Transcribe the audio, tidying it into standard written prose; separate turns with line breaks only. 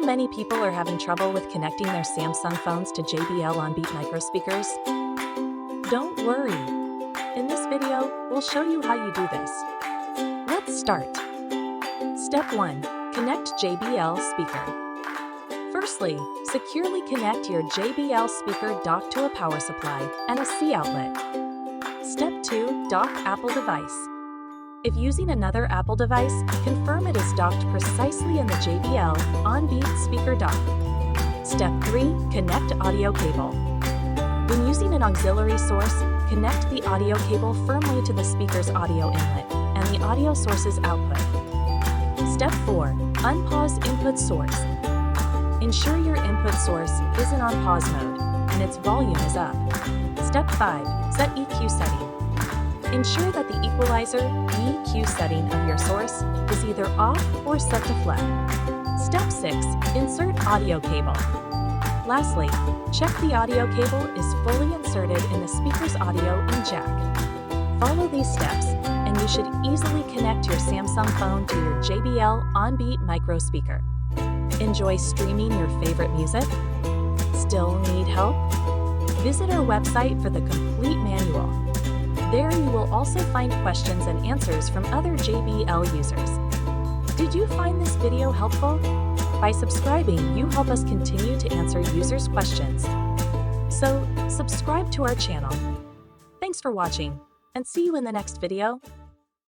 how many people are having trouble with connecting their Samsung phones to JBL OnBeat Micro speakers? Don't worry. In this video, we'll show you how you do this. Let's start. Step 1. Connect JBL speaker. Firstly, securely connect your JBL speaker dock to a power supply and a C outlet. Step 2. Dock Apple device. If using another Apple device, confirm it is docked precisely in the JBL OnBeat speaker dock. Step 3. Connect audio cable. When using an auxiliary source, connect the audio cable firmly to the speaker's audio inlet and the audio source's output. Step 4. Unpause input source. Ensure your input source isn't on pause mode and its volume is up. Step 5. Set EQ setting. Ensure that the equalizer EQ setting of your source is either off or set to flat. Step 6. Insert audio cable. Lastly, check the audio cable is fully inserted in the speaker's audio in jack. Follow these steps, and you should easily connect your Samsung phone to your JBL OnBeat Micro speaker. Enjoy streaming your favorite music? Still need help? Visit our website for the complete manual. There you will also find questions and answers from other JBL users. Did you find this video helpful? By subscribing, you help us continue to answer users' questions. So, subscribe to our channel. Thanks for watching, and see you in the next video.